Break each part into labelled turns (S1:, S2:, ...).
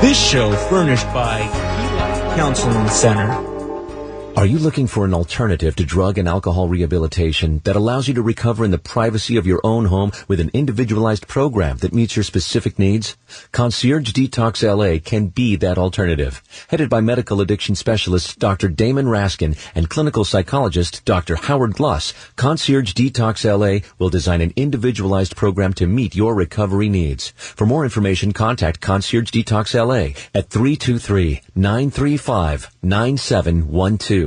S1: This show furnished by Counseling Center.
S2: Are you looking for an alternative to drug and alcohol rehabilitation that allows you to recover in the privacy of your own home with an individualized program that meets your specific needs? Concierge Detox LA can be that alternative. Headed by medical addiction specialist Dr. Damon Raskin and clinical psychologist Dr. Howard Gluss, Concierge Detox LA will design an individualized program to meet your recovery needs. For more information, contact Concierge Detox LA at 323-935-9712.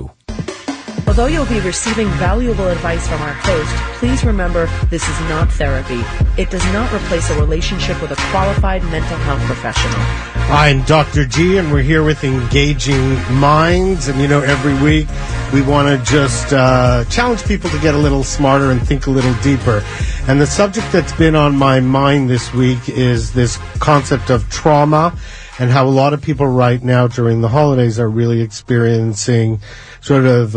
S3: Although you'll be receiving valuable advice from our host, please remember this is not therapy. It does not replace a relationship with a qualified mental health professional.
S4: I'm Dr. G, and we're here with Engaging Minds. And, every week we want to just challenge people to get a little smarter and think a little deeper. And the subject that's been on my mind this week is this concept of trauma, and how a lot of people right now during the holidays are really experiencing sort of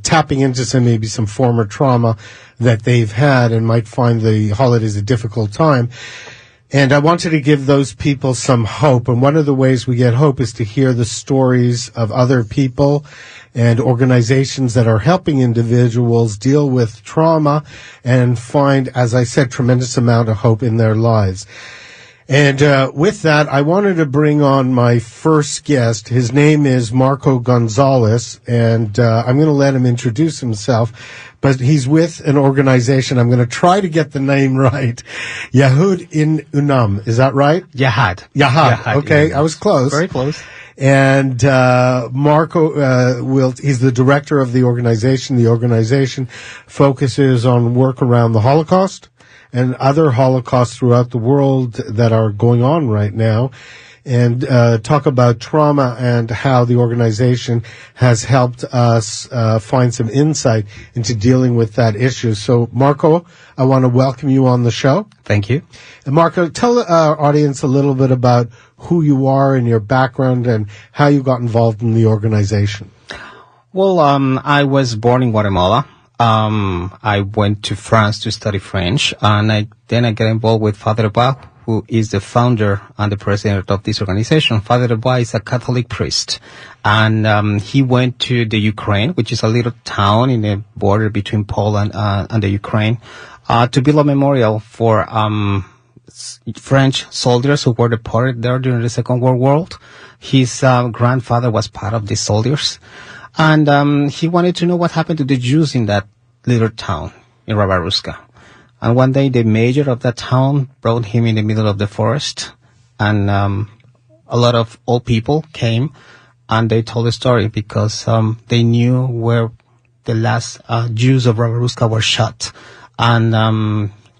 S4: tapping into maybe some former trauma that they've had and might find the holidays a difficult time. And I wanted to give those people some hope. And one of the ways we get hope is to hear the stories of other people and organizations that are helping individuals deal with trauma and find, as I said, tremendous amount of hope in their lives. And with that, I wanted to bring on my first guest. His name is Marco Gonzalez, and I'm going to let him introduce himself. But he's with an organization. I'm going to try to get the name right. Yahad in Unum. Is that right?
S5: Yahad.
S4: Yahad. Okay, I was close.
S5: Very close.
S4: And Marco he's the director of the organization. The organization focuses on work around the Holocaust and other Holocausts throughout the world that are going on right now, and talk about trauma and how the organization has helped us find some insight into dealing with that issue. So, Marco, I want to welcome you on the show.
S5: Thank you.
S4: And Marco, tell our audience a little bit about who you are and your background and how you got involved in the organization.
S5: Well, I was born in Guatemala. I went to France to study French, and then I got involved with Father Bois, who is the founder and the president of this organization. Father Bois is a Catholic priest, and he went to the Ukraine, which is a little town in the border between Poland and the Ukraine, to build a memorial for French soldiers who were deported there during the Second World War. His grandfather was part of these soldiers. And he wanted to know what happened to the Jews in that little town in Rabaruska. And one day the mayor of that town brought him in the middle of the forest, and a lot of old people came and they told the story because they knew where the last Jews of Rabaruska were shot, and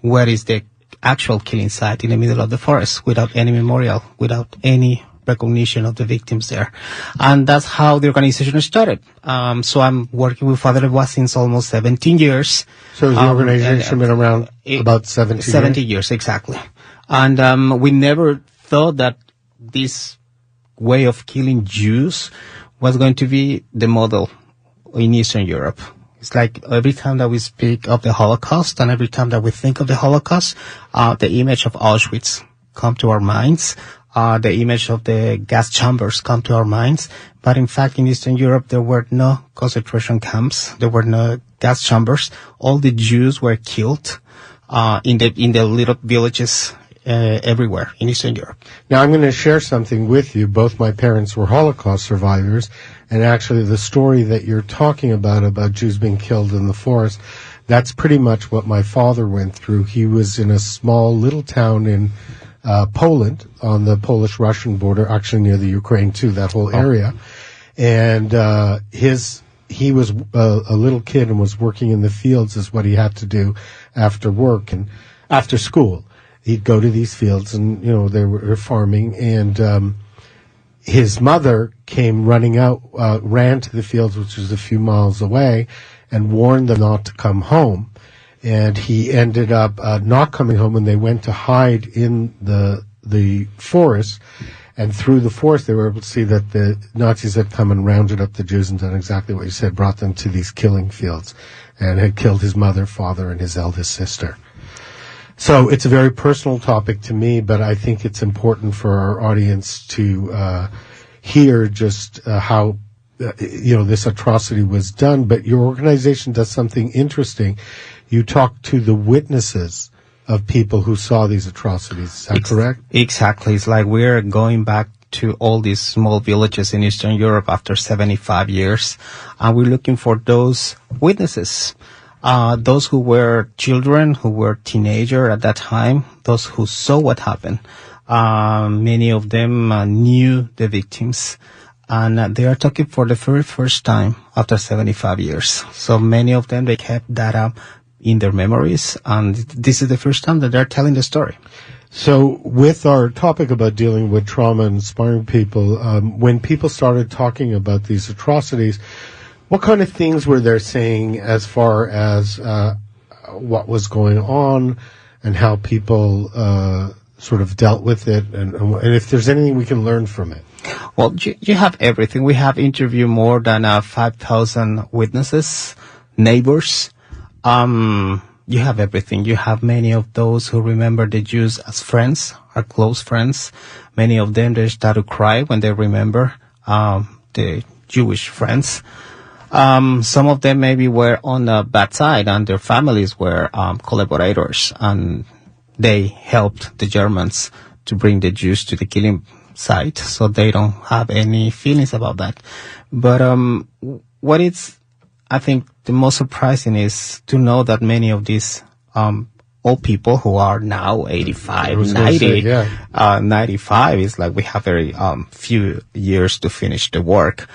S5: where is the actual killing site in the middle of the forest without any memorial, without any recognition of the victims there. And that's how the organization started. So I'm working with Father Bois since almost 17 years.
S4: So the organization been around about 70
S5: years, exactly. And we never thought that this way of killing Jews was going to be the model in Eastern Europe. It's like every time that we speak of the Holocaust and every time that we think of the Holocaust, the image of Auschwitz come to our minds. The image of the gas chambers come to our minds. But in fact, in Eastern Europe, there were no concentration camps. There were no gas chambers. All the Jews were killed, in the little villages, everywhere in Eastern Europe.
S4: Now, I'm going to share something with you. Both my parents were Holocaust survivors. And actually, the story that you're talking about Jews being killed in the forest, that's pretty much what my father went through. He was in a small little town in Poland, on the Polish-Russian border, actually near the Ukraine too, that whole area. And he was a little kid and was working in the fields is what he had to do after work and after school. He'd go to these fields and, they were farming, and his mother came running out, ran to the fields, which was a few miles away, and warned them not to come home. And he ended up not coming home, and they went to hide in the forest. And through the forest, they were able to see that the Nazis had come and rounded up the Jews and done exactly what you said, brought them to these killing fields, and had killed his mother, father, and his eldest sister. So it's a very personal topic to me, but I think it's important for our audience to hear just how this atrocity was done. But your organization does something interesting. You talk to the witnesses of people who saw these atrocities. Is that correct?
S5: Exactly. It's like we're going back to all these small villages in Eastern Europe after 75 years, and we're looking for those witnesses. Those who were children, who were teenagers at that time, those who saw what happened. Many of them knew the victims, and they are talking for the very first time after 75 years. So many of them, they kept that up in their memories, and this is the first time that they're telling the story.
S4: So with our topic about dealing with trauma and inspiring people, when people started talking about these atrocities, what kind of things were they saying as far as what was going on and how people sort of dealt with it, and if there's anything we can learn from it?
S5: Well, you have everything. We have interviewed more than 5,000 witnesses, neighbors. You have everything. You have many of those who remember the Jews as friends, are close friends. Many of them, they start to cry when they remember the Jewish friends. Some of them maybe were on the bad side, and their families were collaborators, and they helped the Germans to bring the Jews to the killing site, so they don't have any feelings about that. But what is, I think, the most surprising is to know that many of these old people who are now 85, 90, 95, is like we have very few years to finish the work.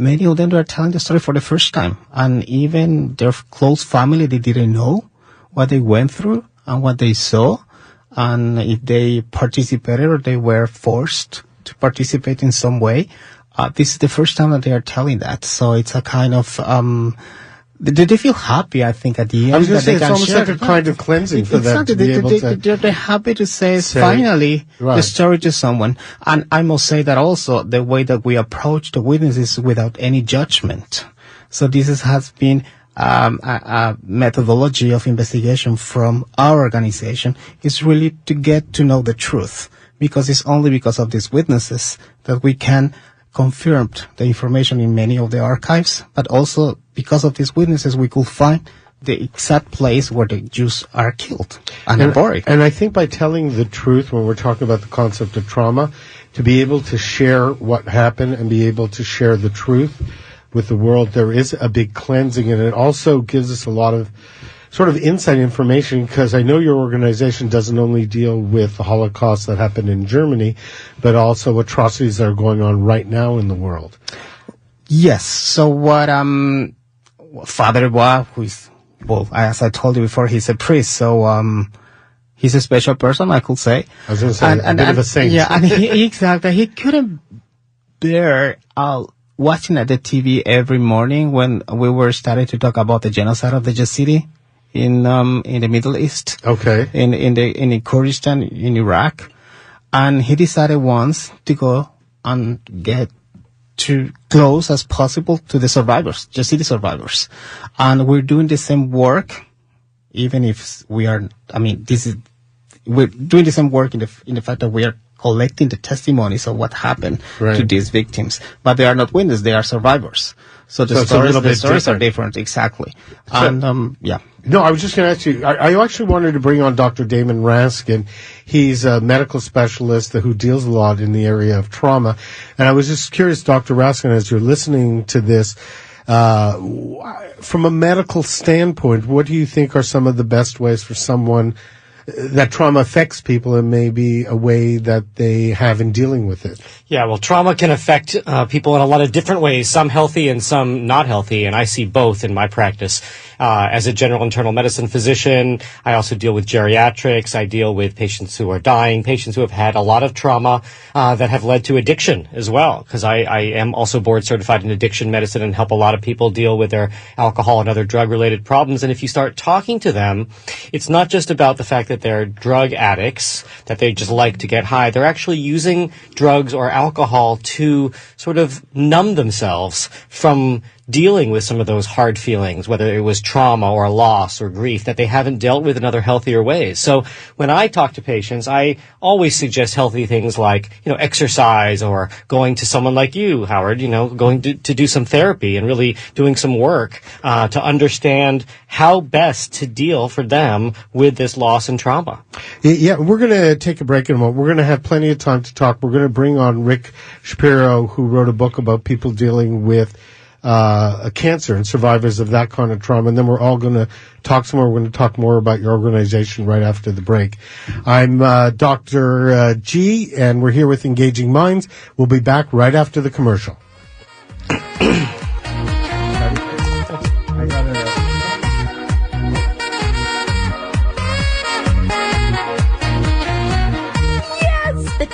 S5: Many of them are telling the story for the first time, and even their close family, they didn't know what they went through and what they saw, and if they participated or they were forced to participate in some way. This is the first time that they are telling that, so it's a kind of they feel happy, I think, at the end.
S4: I was going to say,
S5: it's
S4: almost like a kind of cleansing for them to be able to...
S5: They're happy to say finally, the story to someone. And I must say that also, the way that we approach the witnesses without any judgment. So this has been a methodology of investigation from our organization, is really to get to know the truth. Because it's only because of these witnesses that we can confirm the information in many of the archives, but also because of these witnesses, we could find the exact place where the Jews are killed and buried.
S4: And I think by telling the truth, when we're talking about the concept of trauma, to be able to share what happened and be able to share the truth with the world, there is a big cleansing, and it also gives us a lot of sort of inside information, because I know your organization doesn't only deal with the Holocaust that happened in Germany, but also atrocities that are going on right now in the world.
S5: Yes. So what Father Bois, who is, well, as I told you before, he's a priest, so he's a special person, I could say.
S4: I was going to say, a bit of a saint.
S5: Yeah, and exactly. He couldn't bear watching at the TV every morning when we were starting to talk about the genocide of the Yazidi in the Middle East.
S4: Okay.
S5: In Kurdistan, in Iraq. And he decided once to go and get too close as possible to the survivors, Yazidi survivors. And we're doing the same work, even if we are, we're doing the same work in the fact that we are collecting the testimonies of what happened to these victims. But they are not witnesses, they are survivors. So the stories are different, exactly. And, yeah.
S4: No, I was just going to ask you, I actually wanted to bring on Dr. Damon Raskin. He's a medical specialist who deals a lot in the area of trauma. And I was just curious, Dr. Raskin, as you're listening to this, from a medical standpoint, what do you think are some of the best ways for someone that trauma affects people, and maybe a way that they have in dealing with it?
S6: Yeah, well, trauma can affect people in a lot of different ways, some healthy and some not healthy, and I see both in my practice. As a general internal medicine physician, I also deal with geriatrics. I deal with patients who are dying, patients who have had a lot of trauma that have led to addiction as well, because I am also board certified in addiction medicine and help a lot of people deal with their alcohol and other drug-related problems. And if you start talking to them, it's not just about the fact that they're drug addicts, that they just like to get high. They're actually using drugs or alcohol to sort of numb themselves from dealing with some of those hard feelings, whether it was trauma or loss or grief that they haven't dealt with in other healthier ways. So when I talk to patients, I always suggest healthy things like, exercise or going to someone like you, Howard, going to do some therapy and really doing some work to understand how best to deal for them with this loss and trauma.
S4: Yeah, we're going to take a break in a moment. We're going to have plenty of time to talk. We're going to bring on Rick Shapiro, who wrote a book about people dealing with cancer and survivors of that kind of trauma. And then we're all going to talk some more. We're going to talk more about your organization right after the break. I'm Dr. G, and we're here with Engaging Minds. We'll be back right after the commercial.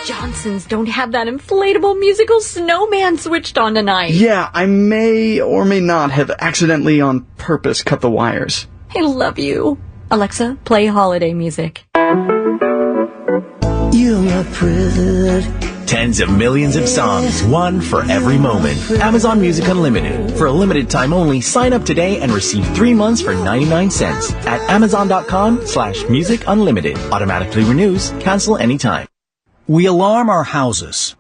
S7: Johnsons don't have that inflatable musical snowman switched on tonight.
S8: Yeah, I may or may not have accidentally on purpose cut the wires.
S7: I love you. Alexa, play holiday music.
S9: You're my president.
S10: Tens of millions of songs, one for every moment. Amazon Music Unlimited. For a limited time only, sign up today and receive 3 months for 99 cents at amazon.com/music unlimited. Automatically renews. Cancel anytime.
S1: We alarm our houses,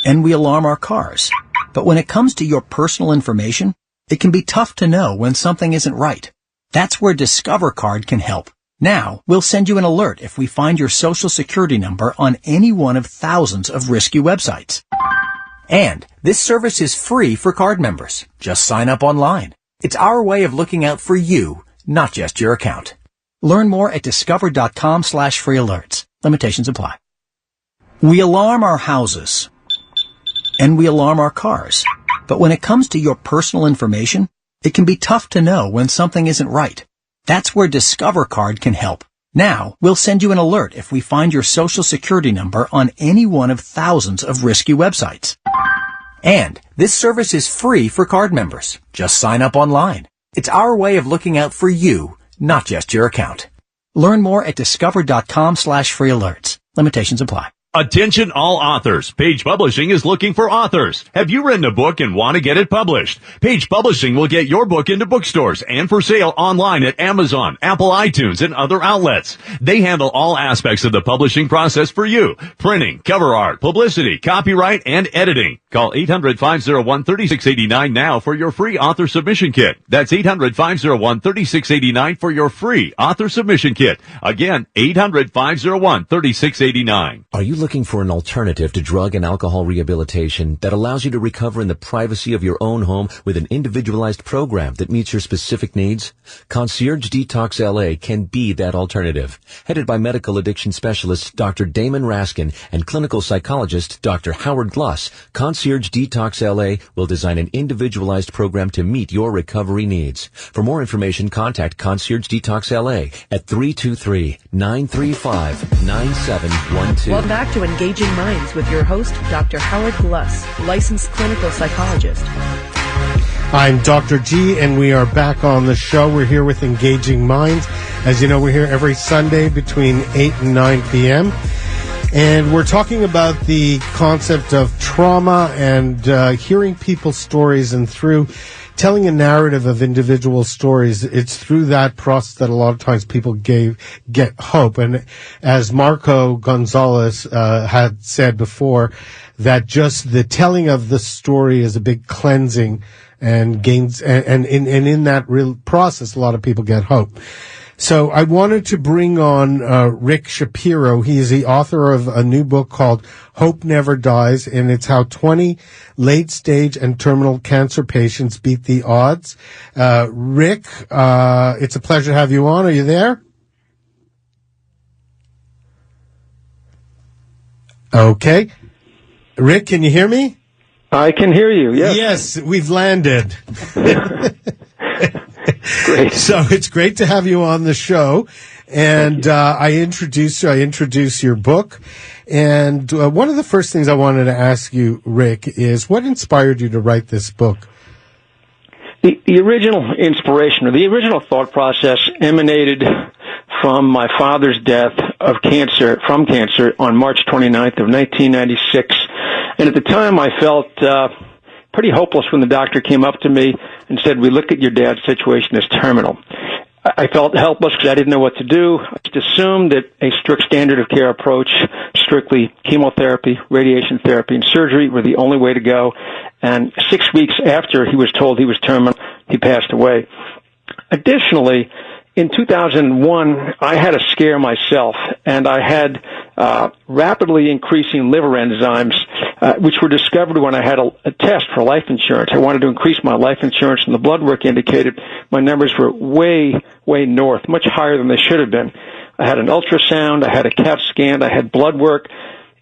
S1: and we alarm our cars. But when it comes to your personal information, it can be tough to know when something isn't right. That's where Discover Card can help. Now, we'll send you an alert if we find your social security number on any one of thousands of risky websites. And this service is free for card members. Just sign up online. It's our way of looking out for you, not just your account. Learn more at discover.com/free alerts. Limitations apply. We alarm our houses, and we alarm our cars. But when it comes to your personal information, it can be tough to know when something isn't right. That's where Discover Card can help. Now, we'll send you an alert if we find your social security number on any one of thousands of risky websites. And this service is free for card members. Just sign up online. It's our way of looking out for you, not just your account. Learn more at discover.com/free alerts. Limitations apply.
S11: Attention all authors. Page Publishing is looking for authors. Have you written a book and want to get it published? Page Publishing will get your book into bookstores and for sale online at Amazon, Apple iTunes, and other outlets. They handle all aspects of the publishing process for you. Printing, cover art, publicity, copyright, and editing. Call 800-501-3689 now for your free author submission kit. That's 800-501-3689 for your free author submission kit. Again, 800-501-3689.
S2: Are you looking for an alternative to drug and alcohol rehabilitation that allows you to recover in the privacy of your own home with an individualized program that meets your specific needs? Concierge Detox LA can be that alternative. Headed by medical addiction specialist Dr. Damon Raskin and clinical psychologist Dr. Howard Gluss, Concierge Detox LA will design an individualized program to meet your recovery needs. For more information, contact Concierge Detox LA at 323-935-9712.
S3: Welcome back to Engaging Minds with your host, Dr. Howard Gluss, licensed clinical psychologist.
S4: I'm Dr. G, and we are back on the show. We're here with Engaging Minds. As you know, we're here every Sunday between 8 and 9 p.m., and we're talking about the concept of trauma and hearing people's stories, and through telling a narrative of individual stories, it's through that process that a lot of times people get hope. And as Marco Gonzalez had said before, that just the telling of the story is a big cleansing and gains, and in that real process, a lot of people get hope. So I wanted to bring on Rick Shapiro. He is the author of a new book called Hope Never Dies, and it's how 20 late-stage and terminal cancer patients beat the odds. Rick, it's a pleasure to have you on. Are you there? Okay. Rick, can you hear me?
S12: I can hear you, yes.
S4: Yes, we've landed.
S12: Great.
S4: So it's great to have you on the show. And I introduce your book. And one of the first things I wanted to ask you, Rick, is what inspired you to write this book?
S12: The original inspiration, or the original thought process, emanated from my father's death from cancer on March 29th of 1996. And at the time I felt pretty hopeless when the doctor came up to me and said, "We look at your dad's situation as terminal." I felt helpless because I didn't know what to do. I just assumed that a strict standard of care approach, strictly chemotherapy, radiation therapy, and surgery were the only way to go. And 6 weeks after he was told he was terminal, he passed away. Additionally, in 2001, I had a scare myself, and I had rapidly increasing liver enzymes, which were discovered when I had a test for life insurance. I wanted to increase my life insurance, and the blood work indicated my numbers were way, way north, much higher than they should have been. I had an ultrasound, I had a CAT scan, I had blood work,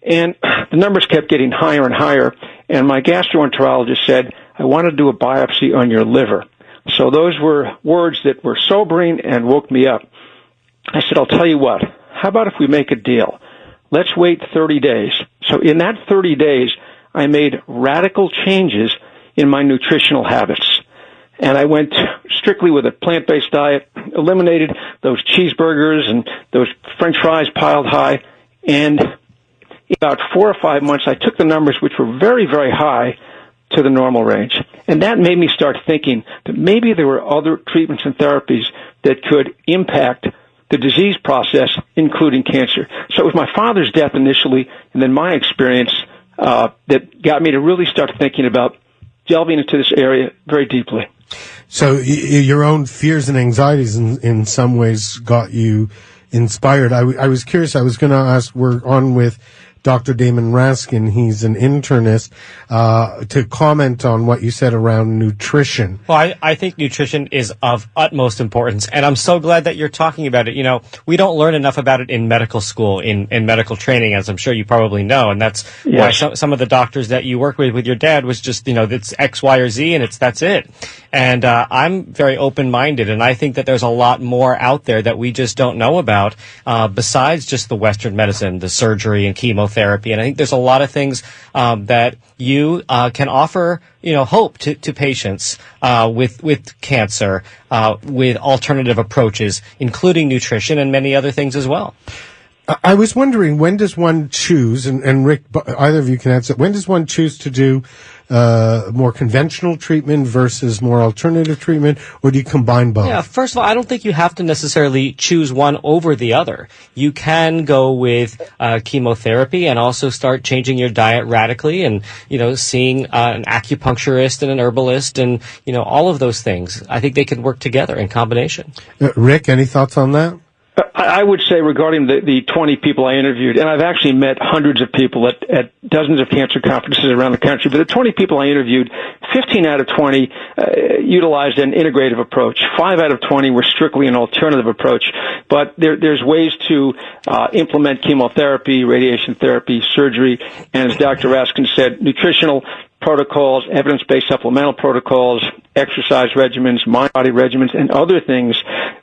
S12: and the numbers kept getting higher and higher, and my gastroenterologist said, "I want to do a biopsy on your liver." So those were words that were sobering and woke me up. I said, "I'll tell you what, how about if we make a deal? Let's wait 30 days. So in that 30 days, I made radical changes in my nutritional habits. And I went strictly with a plant-based diet, eliminated those cheeseburgers and those French fries piled high. And in about 4 or 5 months, I took the numbers, which were very, very high, to the normal range. And that made me start thinking that maybe there were other treatments and therapies that could impact the disease process, including cancer. So it was my father's death initially, and then my experience that got me to really start thinking about delving into this area very deeply.
S4: So your own fears and anxieties in some ways got you inspired. I was curious. I was going to ask, we're on with Dr. Damon Raskin, he's an internist, to comment on what you said around nutrition.
S6: Well, I think nutrition is of utmost importance, and I'm so glad that you're talking about it. You know, we don't learn enough about it in medical school, in medical training, as I'm sure you probably know, and that's why some of the doctors that you work with your dad was just, you know, it's X, Y, or Z, and that's it. And I'm very open-minded, and I think that there's a lot more out there that we just don't know about, besides just the Western medicine, the surgery and chemotherapy. And I think there's a lot of things that you can offer, you know, hope to patients with cancer, with alternative approaches, including nutrition and many other things as well.
S4: I was wondering, when does one choose, and Rick, either of you can answer, when does one choose to do more conventional treatment versus more alternative treatment, or do you combine both?
S6: Yeah, first of all, I don't think you have to necessarily choose one over the other. You can go with chemotherapy and also start changing your diet radically and, you know, seeing an acupuncturist and an herbalist and, you know, all of those things. I think they can work together in combination.
S4: Rick, any thoughts on that?
S12: I would say regarding the 20 people I interviewed, and I've actually met hundreds of people at dozens of cancer conferences around the country, but the 20 people I interviewed, 15 out of 20 utilized an integrative approach. 5 out of 20 were strictly an alternative approach. But there's ways to implement chemotherapy, radiation therapy, surgery, and as Dr. Raskin said, nutritional protocols, evidence-based supplemental protocols, exercise regimens, mind-body regimens, and other things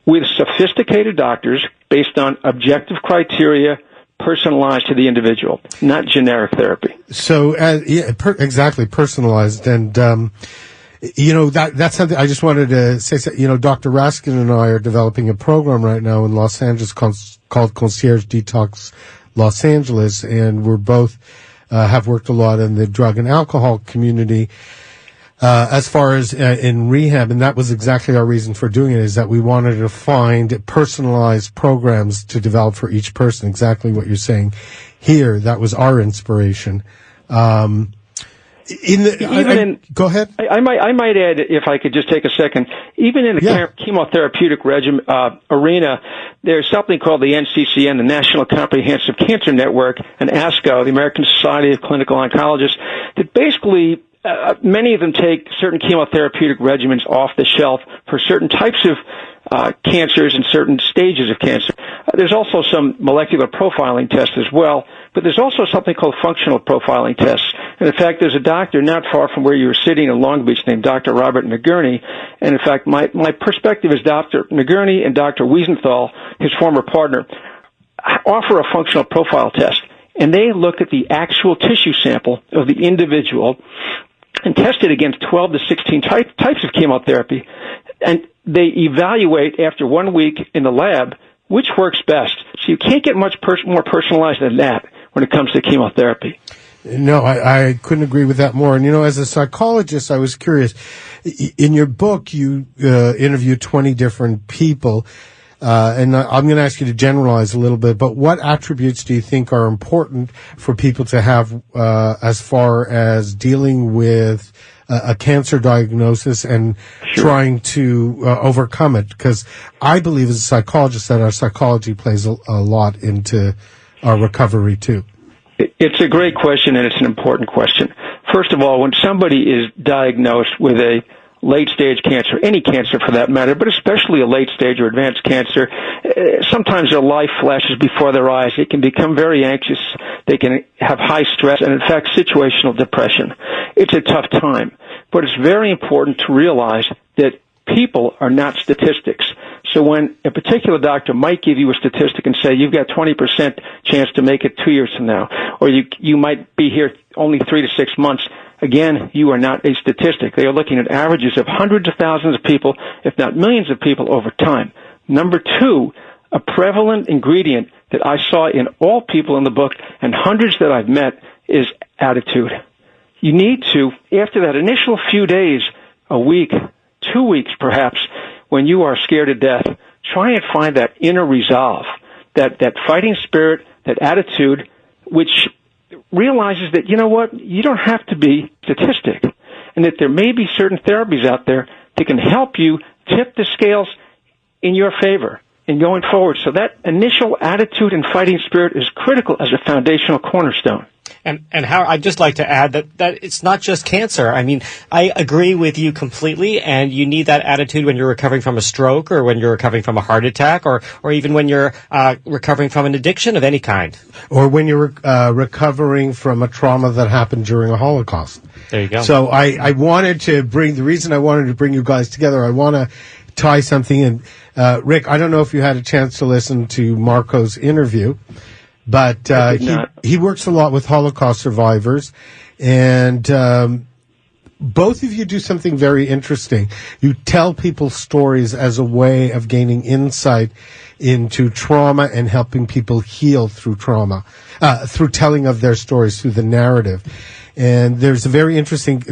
S12: with sophisticated doctors based on objective criteria personalized to the individual, not generic therapy.
S4: So, exactly, personalized. And, you know, that's something I just wanted to say. You know, Dr. Raskin and I are developing a program right now in Los Angeles called Concierge Detox Los Angeles, and we're both have worked a lot in the drug and alcohol community as far as in rehab, and that was exactly our reason for doing it, is that we wanted to find personalized programs to develop for each person, exactly what you're saying here. That was our inspiration. Go ahead.
S12: I might add, if I could just take a second, even in the chemotherapeutic arena, there's something called the NCCN, the National Comprehensive Cancer Network, and ASCO, the American Society of Clinical Oncologists, that basically many of them take certain chemotherapeutic regimens off the shelf for certain types of cancers and certain stages of cancer. There's also some molecular profiling tests as well, but there's also something called functional profiling tests. And in fact, there's a doctor not far from where you were sitting in Long Beach named Dr. Robert Nagurney. And in fact, my perspective is Dr. Nagurney and Dr. Wiesenthal, his former partner, offer a functional profile test. And they look at the actual tissue sample of the individual and test it against 12 to 16 types of chemotherapy. And they evaluate after 1 week in the lab which works best. So you can't get much more personalized than that when it comes to chemotherapy.
S4: No, I couldn't agree with that more. And, as a psychologist, I was curious. In your book, you interviewed 20 different people. And I'm going to ask you to generalize a little bit, but what attributes do you think are important for people to have as far as dealing with a cancer diagnosis and trying to overcome it? Because I believe as a psychologist that our psychology plays a lot into our recovery too.
S12: It's a great question, and it's an important question. First of all, when somebody is diagnosed with a late-stage cancer, any cancer for that matter, but especially a late-stage or advanced cancer, sometimes their life flashes before their eyes. They can become very anxious. They can have high stress and, in fact, situational depression. It's a tough time, but it's very important to realize that people are not statistics. So when a particular doctor might give you a statistic and say you've got 20% chance to make it 2 years from now, or you might be here only 3 to 6 months, again, you are not a statistic. They are looking at averages of hundreds of thousands of people, if not millions of people over time. Number two, a prevalent ingredient that I saw in all people in the book and hundreds that I've met is attitude. You need to, after that initial few days, a week, 2 weeks perhaps, when you are scared to death, try and find that inner resolve, that fighting spirit, that attitude, which realizes that, you know what, you don't have to be statistic, and that there may be certain therapies out there that can help you tip the scales in your favor in going forward. So that initial attitude and fighting spirit is critical as a foundational cornerstone.
S6: And Howard, I'd just like to add that it's not just cancer. I mean, I agree with you completely, and you need that attitude when you're recovering from a stroke or when you're recovering from a heart attack or even when you're recovering from an addiction of any kind.
S4: Or when you're recovering from a trauma that happened during a Holocaust.
S6: There you go.
S4: So I wanted to the reason I wanted to bring you guys together, I want to tie something in. Rick, I don't know if you had a chance to listen to Marco's interview, but he works a lot with Holocaust survivors, and both of you do something very interesting. You tell people stories as a way of gaining insight into trauma and helping people heal through trauma, through telling of their stories, through the narrative. And there was a very interesting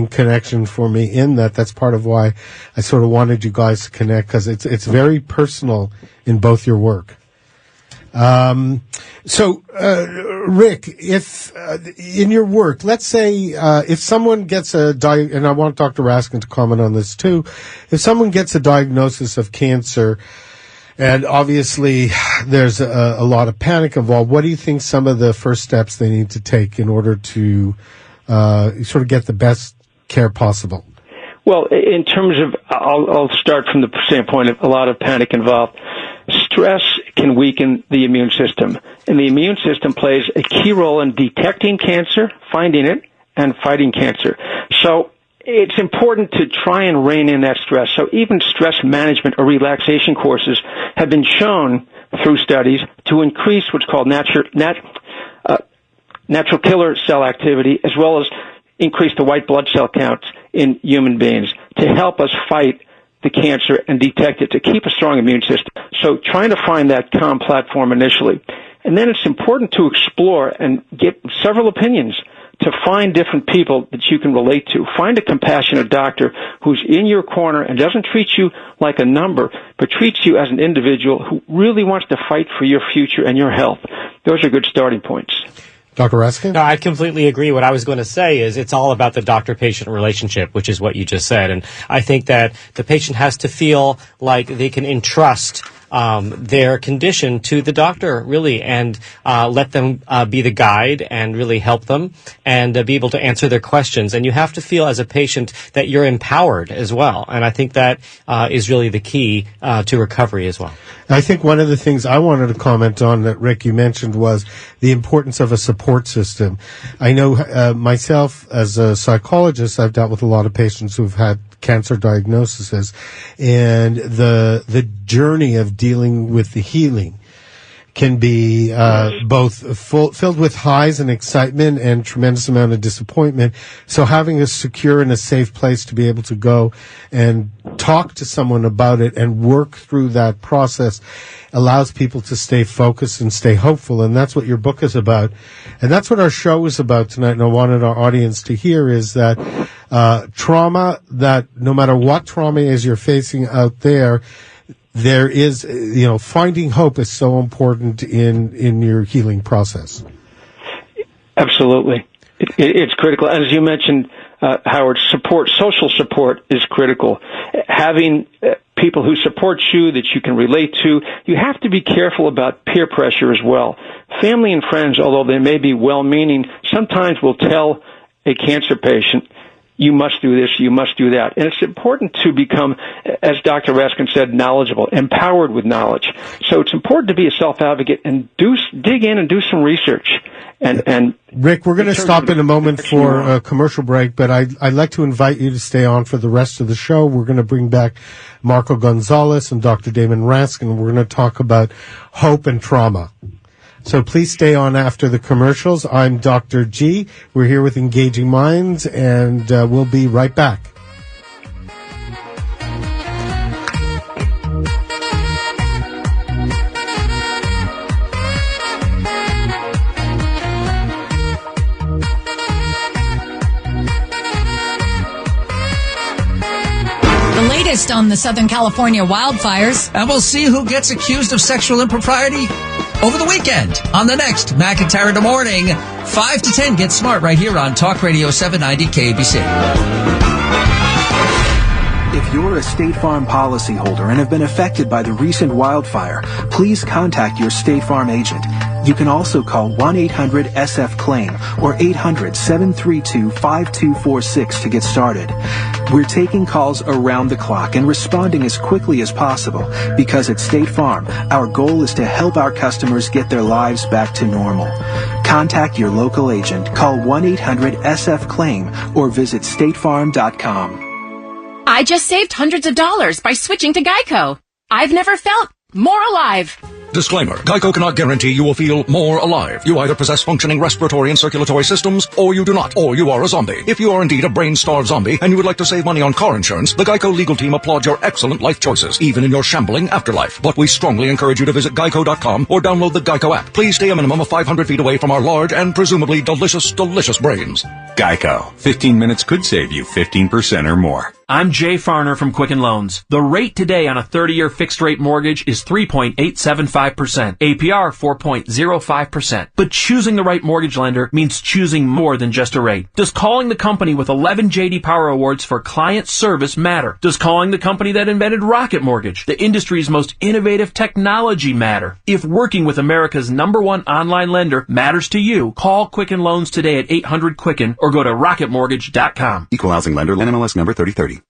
S4: connection for me in that. That's part of why I sort of wanted you guys to connect, because it's very personal in both your work. So, Rick, if in your work, let's say if someone gets and I want Dr. Raskin to comment on this too, if someone gets a diagnosis of cancer, and obviously there's a lot of panic involved, what do you think some of the first steps they need to take in order to sort of get the best care possible?
S12: Well, in terms of, I'll start from the standpoint of a lot of panic involved. Stress can weaken the immune system, and the immune system plays a key role in detecting cancer, finding it, and fighting cancer. So it's important to try and rein in that stress. So even stress management or relaxation courses have been shown through studies to increase what's called natural killer cell activity, as well as increase the white blood cell counts in human beings to help us fight the cancer and detect it, to keep a strong immune system. So trying to find that calm platform initially. And then it's important to explore and get several opinions to find different people that you can relate to. Find a compassionate doctor who's in your corner and doesn't treat you like a number, but treats you as an individual who really wants to fight for your future and your health. Those are good starting points.
S4: Dr. Raskin?
S6: No, I completely agree. What I was going to say is it's all about the doctor-patient relationship, which is what you just said. And I think that the patient has to feel like they can entrust their condition to the doctor, really, and let them be the guide and really help them and be able to answer their questions. And you have to feel as a patient that you're empowered as well. And I think that is really the key to recovery as well.
S4: I think one of the things I wanted to comment on that, Rick, you mentioned was the importance of a support system. I know myself as a psychologist, I've dealt with a lot of patients who've had cancer diagnoses, and the journey of dealing with the healing can be both filled with highs and excitement and tremendous amount of disappointment. So having a secure and a safe place to be able to go and talk to someone about it and work through that process allows people to stay focused and stay hopeful. And that's what your book is about. And that's what our show is about tonight. And I wanted our audience to hear is that trauma, that no matter what trauma is you're facing out there, there is, finding hope is so important in your healing process.
S12: Absolutely. It's critical. As you mentioned, Howard, social support is critical. Having people who support you that you can relate to. You have to be careful about peer pressure as well. Family and friends, although they may be well-meaning, sometimes will tell a cancer patient, you must do this, you must do that. And it's important to become, as Dr. Raskin said, knowledgeable, empowered with knowledge. So it's important to be a self-advocate and dig in and do some research. And
S4: Rick, we're going to stop in a moment for a commercial break, but I'd like to invite you to stay on for the rest of the show. We're going to bring back Marco Gonzalez and Dr. Damon Raskin. We're going to talk about hope and trauma. So please stay on after the commercials. I'm Dr. G. We're here with Engaging Minds, and we'll be right back.
S13: The latest on the Southern California wildfires.
S14: And we'll see who gets accused of sexual impropriety over the weekend on the next McIntyre in the Morning. 5 to 10, Get Smart, right here on Talk Radio 790 KABC.
S15: If you're a State Farm policyholder and have been affected by the recent wildfire, please contact your State Farm agent. You can also call 1-800-SF-CLAIM or 800-732-5246 to get started. We're taking calls around the clock and responding as quickly as possible because at State Farm, our goal is to help our customers get their lives back to normal. Contact your local agent, call 1-800-SF-CLAIM or visit statefarm.com.
S16: I just saved hundreds of dollars by switching to Geico. I've never felt more alive.
S17: Disclaimer. Geico cannot guarantee you will feel more alive. You either possess functioning respiratory and circulatory systems, or you do not, or you are a zombie. If you are indeed a brain-starved zombie, and you would like to save money on car insurance, the Geico legal team applauds your excellent life choices, even in your shambling afterlife. But we strongly encourage you to visit geico.com or download the Geico app. Please stay a minimum of 500 feet away from our large and presumably delicious, delicious brains.
S18: Geico. 15 minutes could save you 15% or more.
S19: I'm Jay Farner from Quicken Loans. The rate today on a 30-year fixed-rate mortgage is 3.875%, APR 4.05%. But choosing the right mortgage lender means choosing more than just a rate. Does calling the company with 11 J.D. Power Awards for client service matter? Does calling the company that invented Rocket Mortgage, the industry's most innovative technology, matter? If working with America's #1 online lender matters to you, call Quicken Loans today at 800-QUICKEN or go to rocketmortgage.com.
S18: Equal housing lender, NMLS number 3030.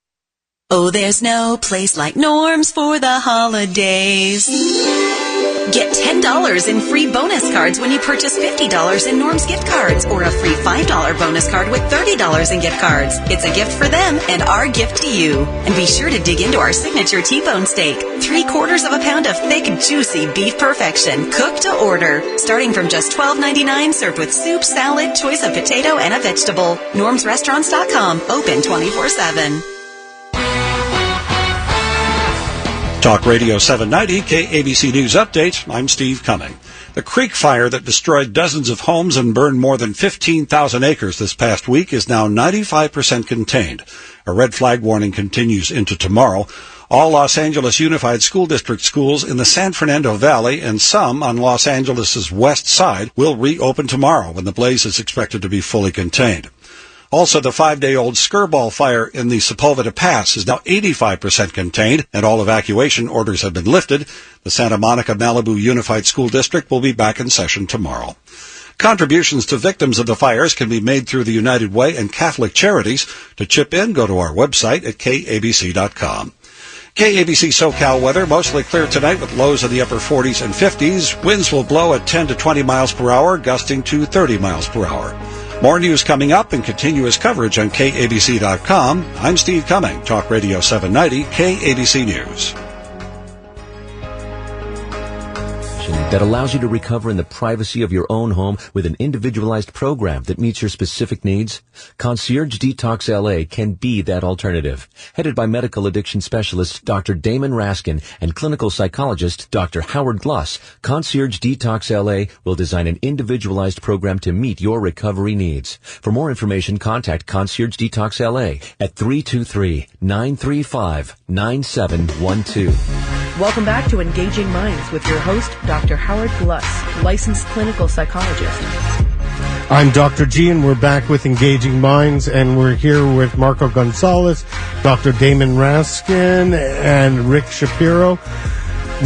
S20: Oh, there's no place like Norm's for the holidays. Get $10 in free bonus cards when you purchase $50 in Norm's gift cards or a free $5 bonus card with $30 in gift cards. It's a gift for them and our gift to you. And be sure to dig into our signature T-bone steak. 3/4 of a pound of thick, juicy beef perfection, cooked to order. Starting from just $12.99, served with soup, salad, choice of potato, and a vegetable. NormsRestaurants.com, open 24/7.
S21: Talk Radio 790, KABC News Update. I'm Steve Cumming. The creek fire that destroyed dozens of homes and burned more than 15,000 acres this past week is now 95% contained. A red flag warning continues into tomorrow. All Los Angeles Unified School District schools in the San Fernando Valley and some on Los Angeles' west side will reopen tomorrow when the blaze is expected to be fully contained. Also, the 5-day-old Skirball fire in the Sepulveda Pass is now 85% contained, and all evacuation orders have been lifted. The Santa Monica Malibu Unified School District will be back in session tomorrow. Contributions to victims of the fires can be made through the United Way and Catholic Charities. To chip in, go to our website at kabc.com. KABC SoCal weather, mostly clear tonight with lows in the upper 40s and 50s. Winds will blow at 10 to 20 miles per hour, gusting to 30 miles per hour. More news coming up and continuous coverage on KABC.com. I'm Steve Cumming, Talk Radio 790, KABC News.
S2: that allows you to recover in the privacy of your own home with an individualized program that meets your specific needs? Concierge Detox LA can be that alternative. Headed by medical addiction specialist Dr. Damon Raskin and clinical psychologist Dr. Howard Gluss, Concierge Detox LA will design an individualized program to meet your recovery needs. For more information, contact Concierge Detox LA at 323-935-9712.
S3: Welcome back to Engaging Minds with your host, Dr. Howard Gluss, licensed clinical psychologist.
S4: I'm Dr. G, and we're back with Engaging Minds, and we're here with Marco Gonzalez, Dr. Damon Raskin, and Rick Shapiro.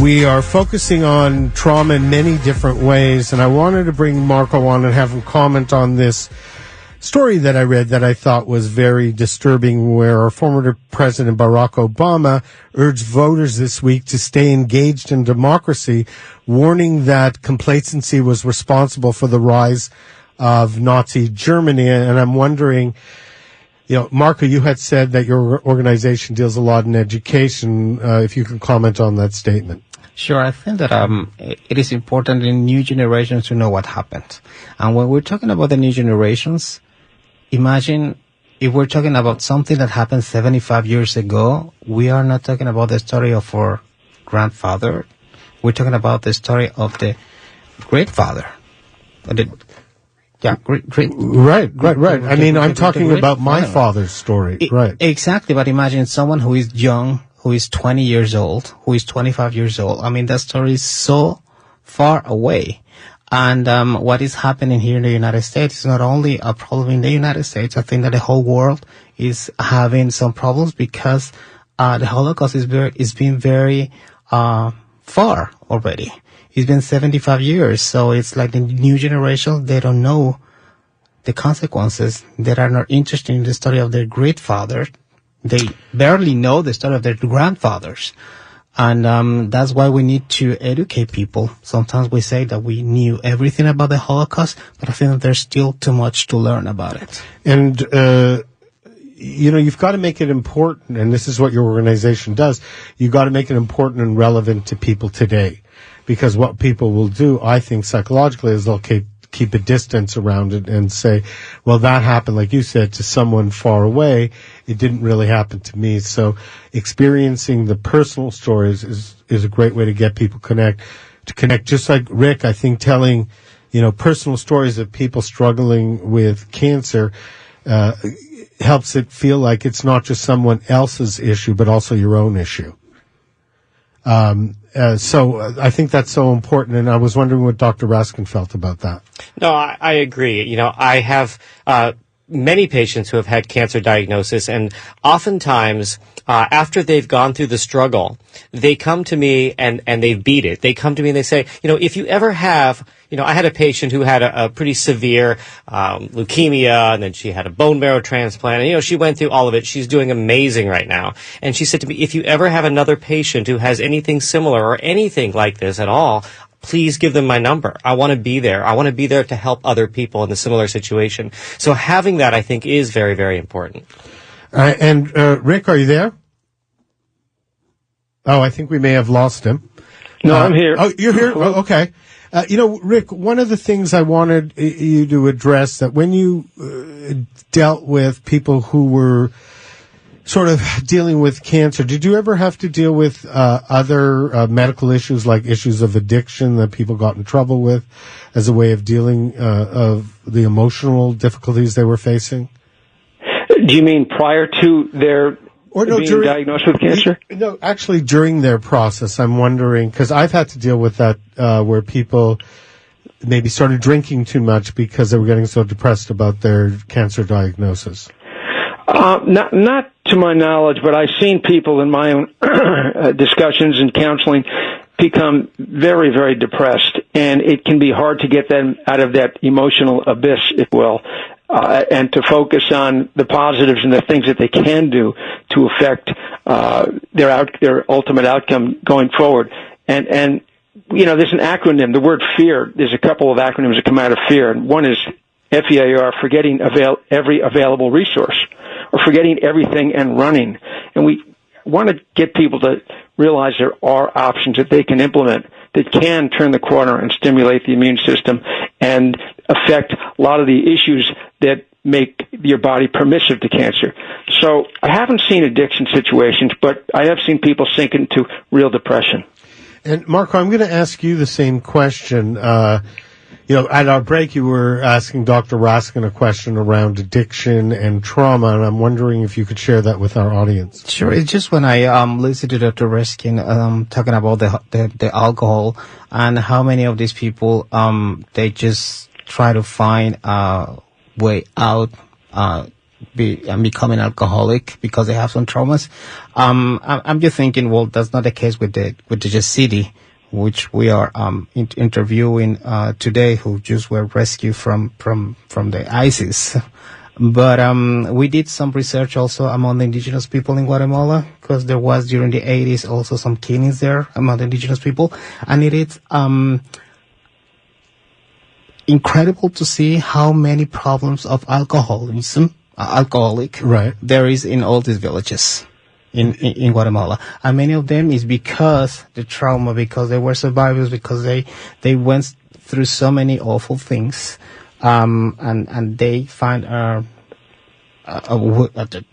S4: We are focusing on trauma in many different ways, and I wanted to bring Marco on and have him comment on this story that I read that I thought was very disturbing, where our former President Barack Obama urged voters this week to stay engaged in democracy, warning that complacency was responsible for the rise of Nazi Germany. And I'm wondering, Marco, you had said that your organization deals a lot in education. If you can comment on that statement.
S5: Sure. I think that it is important in new generations to know what happened. And when we're talking about the new generations, imagine if we're talking about something that happened 75 years ago, we are not talking about the story of our grandfather. We're talking about the story of the great father. Great.
S4: Right. I mean, I'm talking about my father's story. Right.
S5: Exactly. But imagine someone who is young, who is 20 years old, who is 25 years old. I mean, that story is so far away. And what is happening here in the United States is not only a problem in the United States. I think that the whole world is having some problems because the Holocaust is been very far already. It's been 75 years, so it's like the new generation, they don't know the consequences. They are not interested in the story of their great father. They barely know the story of their grandfathers. And that's why we need to educate people. Sometimes we say that we knew everything about the Holocaust, but I think that there's still too much to learn about it.
S4: And, you've got to make it important, and this is what your organization does. You've got to make it important and relevant to people today. Because what people will do, I think, psychologically, is they'll keep a distance around it and say, well, that happened, like you said, to someone far away. It didn't really happen to me. So experiencing the personal stories is a great way to get people to connect. Just like Rick, I think telling, personal stories of people struggling with cancer, helps it feel like it's not just someone else's issue, but also your own issue. So I think that's so important, and I was wondering what Dr. Raskin felt about that.
S6: No, I agree. I have many patients who have had cancer diagnosis, and oftentimes after they've gone through the struggle, they come to me and they've beat it. They come to me and they say, if you ever have, I had a patient who had a pretty severe leukemia, and then she had a bone marrow transplant, and she went through all of it. She's doing amazing right now. And she said to me, if you ever have another patient who has anything similar or anything like this at all, please give them my number. I want to be there. I want to be there to help other people in a similar situation. So having that, I think, is very, very important.
S4: And Rick, are you there? Oh, I think we may have lost him.
S12: No, I'm here.
S4: Oh, you're here? Oh, okay. Rick, one of the things I wanted you to address, that when you dealt with people who were sort of dealing with cancer, did you ever have to deal with other medical issues, like issues of addiction that people got in trouble with as a way of dealing of the emotional difficulties they were facing?
S12: Do you mean prior to their being diagnosed with cancer?
S4: No, actually during their process. I'm wondering, because I've had to deal with that where people maybe started drinking too much because they were getting so depressed about their cancer diagnosis.
S12: Not to my knowledge, but I've seen people in my own discussions and counseling become very, very depressed, and it can be hard to get them out of that emotional abyss, if you will, and to focus on the positives and the things that they can do to affect their ultimate outcome going forward. And there's an acronym, the word FEAR. There's a couple of acronyms that come out of FEAR, and one is FEAR, forgetting every available resource, or forgetting everything and running. And we want to get people to realize there are options that they can implement that can turn the corner and stimulate the immune system and affect a lot of the issues that make your body permissive to cancer. So I haven't seen addiction situations, but I have seen people sink into real depression.
S4: And Marco, I'm going to ask you the same question. At our break, you were asking Dr. Raskin a question around addiction and trauma, and I'm wondering if you could share that with our audience.
S5: Sure. It's just when I listened to Dr. Raskin talking about the alcohol and how many of these people they just try to find a way out becoming alcoholic because they have some traumas. I'm just thinking, well, that's not the case with the just city, which we are interviewing today, who just were rescued from the ISIS. But we did some research also among the indigenous people in Guatemala, because there was during the 80s also some killings there among the indigenous people, and it is incredible to see how many problems of alcoholic there is in all these villages in Guatemala. And many of them is because the trauma, because they were survivors, because they went through so many awful things, and they find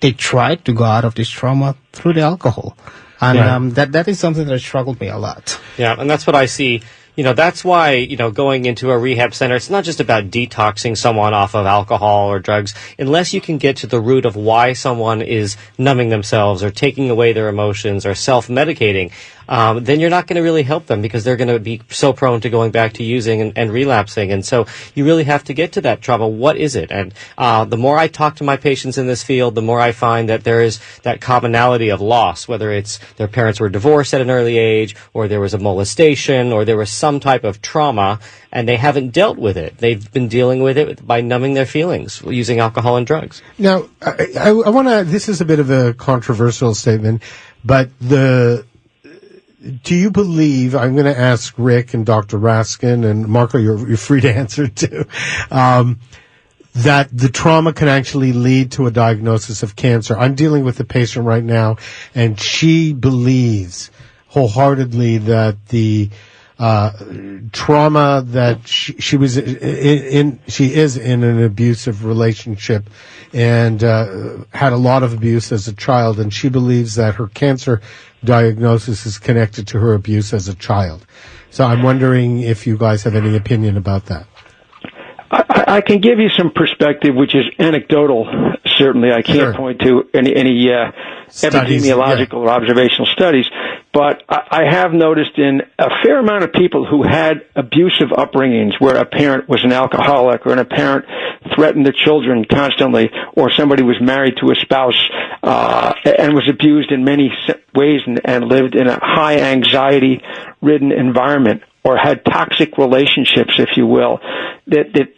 S5: they tried to go out of this trauma through the alcohol. And that is something that struggled me a lot.
S6: Yeah, and that's what I see. That's why, going into a rehab center, it's not just about detoxing someone off of alcohol or drugs. Unless you can get to the root of why someone is numbing themselves or taking away their emotions or self-medicating, then you're not going to really help them, because they're going to be so prone to going back to using and relapsing. And so you really have to get to that trauma. What is it? And the more I talk to my patients in this field, the more I find that there is that commonality of loss, whether it's their parents were divorced at an early age, or there was a molestation, or there was some type of trauma, and they haven't dealt with it. They've been dealing with it by numbing their feelings using alcohol and drugs.
S4: Now, I want to, this is a bit of a controversial statement, but do you believe, I'm going to ask Rick and Dr. Raskin, and Marco, you're free to answer too, that the trauma can actually lead to a diagnosis of cancer? I'm dealing with a patient right now, and she believes wholeheartedly that the trauma that she was in, she is in an abusive relationship and had a lot of abuse as a child, and she believes that her cancer diagnosis is connected to her abuse as a child. So I'm wondering if you guys have any opinion about that.
S12: I can give you some perspective, which is anecdotal. Certainly, I can't point to any epidemiological or observational studies, but I have noticed in a fair amount of people who had abusive upbringings, where a parent was an alcoholic, or a parent threatened the children constantly, or somebody was married to a spouse and was abused in many ways and lived in a high anxiety-ridden environment, or had toxic relationships, if you will, that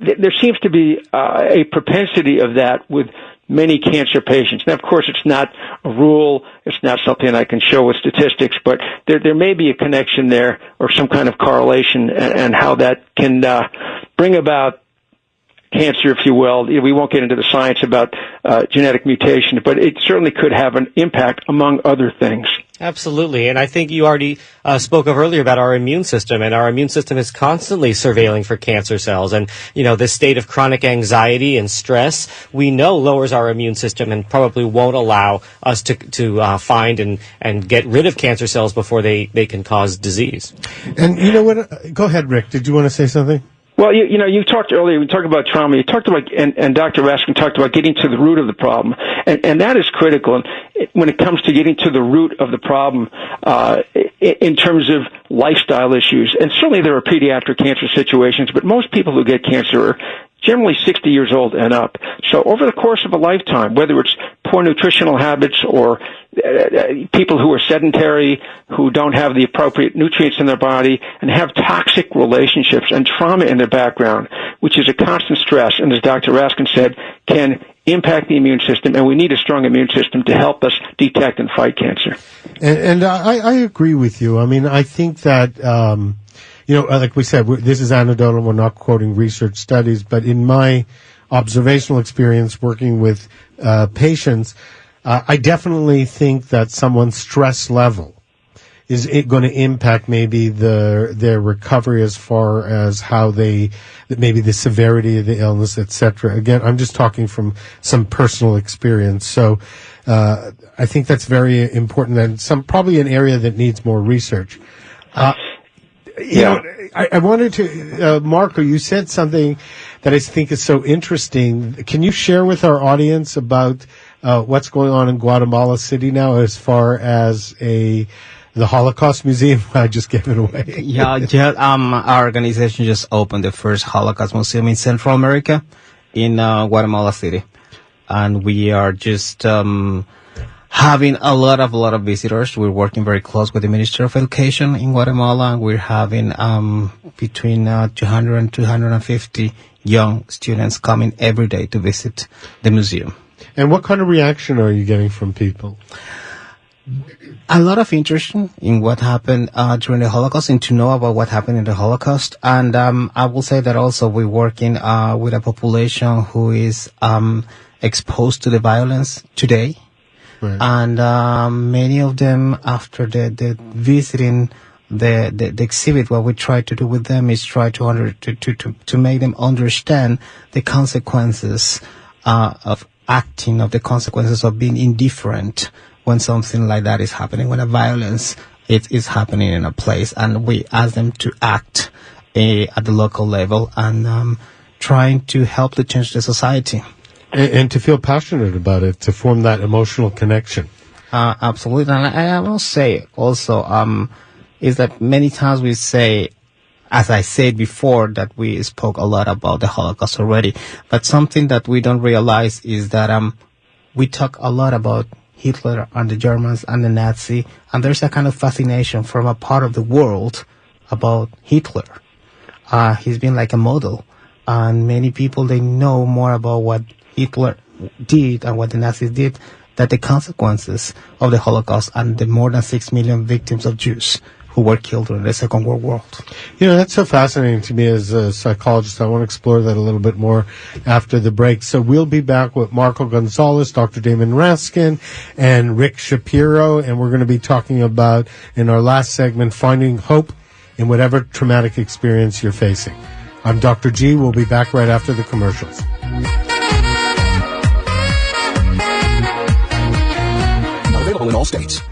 S12: there seems to be a propensity of that with many cancer patients. Now, of course, it's not a rule. It's not something I can show with statistics, but there may be a connection there, or some kind of correlation, and how that can bring about cancer, if you will. We won't get into the science about genetic mutation, but it certainly could have an impact, among other things.
S6: Absolutely. And I think you already spoke of earlier about our immune system, and our immune system is constantly surveilling for cancer cells. And, this state of chronic anxiety and stress, we know lowers our immune system and probably won't allow us to find and get rid of cancer cells before they can cause disease.
S4: And you know what? Go ahead, Rick. Did you want to say something?
S12: Well, you talked earlier, we talked about trauma, you talked about, and Dr. Raskin talked about getting to the root of the problem, and that is critical. And when it comes to getting to the root of the problem, in terms of lifestyle issues, and certainly there are pediatric cancer situations, but most people who get cancer are generally 60 years old and up. So over the course of a lifetime, whether it's poor nutritional habits or people who are sedentary, who don't have the appropriate nutrients in their body, and have toxic relationships and trauma in their background, which is a constant stress, and as Dr. Raskin said, can impact the immune system, and we need a strong immune system to help us detect and fight cancer.
S4: And I agree with you. I mean, I think that like we said, this is anecdotal. We're not quoting research studies, but in my observational experience working with patients, I definitely think that someone's stress level is it going to impact maybe their recovery as far as how maybe the severity of the illness, etc.? Again, I'm just talking from some personal experience. So I think that's very important and probably an area that needs more research. You know, I wanted to, Marco, you said something that I think is so interesting. Can you share with our audience about what's going on in Guatemala City now as far as the Holocaust Museum? I just gave it away.
S5: Yeah, our organization just opened the first Holocaust Museum in Central America in Guatemala City. And we are just having a lot of visitors. We're working very close with the Ministry of Education in Guatemala, and we're having between 200 and 250 young students coming every day to visit the museum.
S4: And what kind of reaction are you getting from people?
S5: A lot of interest in what happened during the Holocaust and to know about what happened in the Holocaust. And I will say that also we're working with a population who is exposed to the violence today. Right. And many of them, after the visiting the exhibit, what we try to do with them is try to make them understand the consequences of acting, of the consequences of being indifferent when something like that is happening, when a violence is happening in a place. And we ask them to act at the local level and trying to help to change the society.
S4: And to feel passionate about it, to form that emotional connection.
S5: Absolutely. And I will say also, is that many times we say, as I said before, that we spoke a lot about the Holocaust already, but something that we don't realize is that we talk a lot about Hitler and the Germans and the Nazi, and there's a kind of fascination from a part of the world about Hitler. He's been like a model, and many people, they know more about what Hitler did and what the Nazis did than the consequences of the Holocaust and the more than 6 million victims of Jews who were killed during the Second World War.
S4: You know, that's so fascinating to me as a psychologist. I want to explore that a little bit more after the break. So we'll be back with Marco Gonzalez, Dr. Damon Raskin, and Rick Shapiro, and we're going to be talking about, in our last segment, finding hope in whatever traumatic experience you're facing. I'm Dr. G. We'll be back right after the commercials.
S8: Available in all states.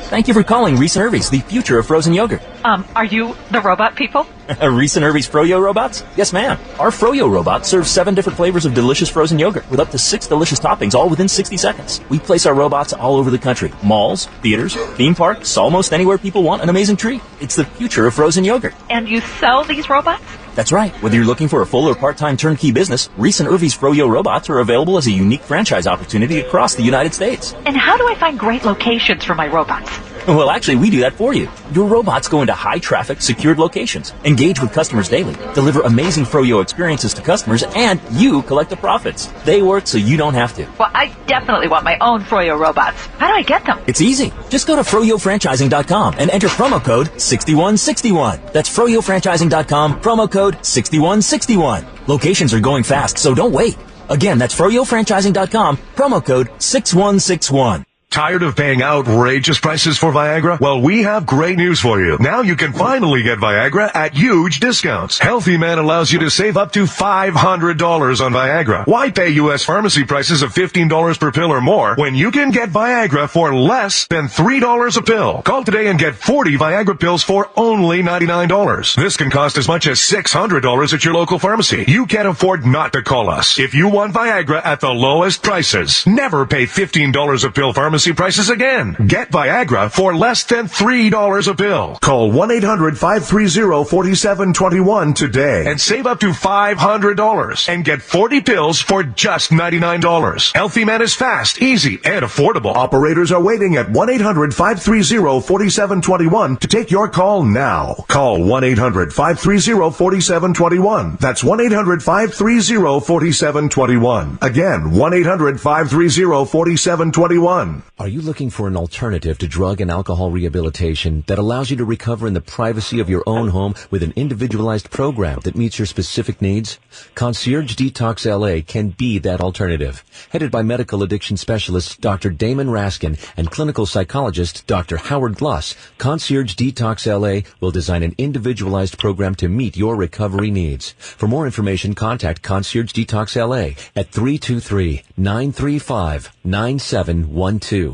S8: Thank you for calling Reese & Irvy's, the future of frozen yogurt.
S22: Are you the robot people?
S8: Reese & Irvy's Froyo robots? Yes, ma'am. Our Froyo robot serves 7 different flavors of delicious frozen yogurt with up to 6 delicious toppings, all within 60 seconds. We place our robots all over the country. Malls, theaters, theme parks, almost anywhere people want an amazing treat. It's the future of frozen yogurt.
S22: And you sell these robots?
S8: That's right. Whether you're looking for a full or part-time turnkey business, Reese & Irvy's Froyo robots are available as a unique franchise opportunity across the United States.
S22: And how do I find great locations for my robots?
S8: Well, actually, we do that for you. Your robots go into high-traffic, secured locations, engage with customers daily, deliver amazing Froyo experiences to customers, and you collect the profits. They work so you don't have to.
S22: Well, I definitely want my own Froyo robots. How do I get them?
S8: It's easy. Just go to froyofranchising.com and enter promo code 6161. That's froyofranchising.com, promo code 6161. Locations are going fast, so don't wait. Again, that's froyofranchising.com, promo code 6161.
S23: Tired of paying outrageous prices for Viagra? Well, we have great news for you. Now you can finally get Viagra at huge discounts. Healthy Man allows you to save up to $500 on Viagra. Why pay U.S. pharmacy prices of $15 per pill or more when you can get Viagra for less than $3 a pill? Call today and get 40 Viagra pills for only $99. This can cost as much as $600 at your local pharmacy. You can't afford not to call us. If you want Viagra at the lowest prices, never pay $15 a pill pharmacy prices again. Get Viagra for less than $3 a pill. Call 1-800-530-4721 today and save up to $500 and get 40 pills for just $99. Healthy Man is fast, easy, and affordable. Operators are waiting at 1-800-530-4721 to take your call now. Call 1-800-530-4721. That's 1-800-530-4721. Again, 1-800-530-4721.
S2: Are you looking for an alternative to drug and alcohol rehabilitation that allows you to recover in the privacy of your own home with an individualized program that meets your specific needs? Concierge Detox LA can be that alternative. Headed by medical addiction specialist Dr. Damon Raskin and clinical psychologist Dr. Howard Gluss, Concierge Detox LA will design an individualized program to meet your recovery needs. For more information, contact Concierge Detox LA at 323-935-9712.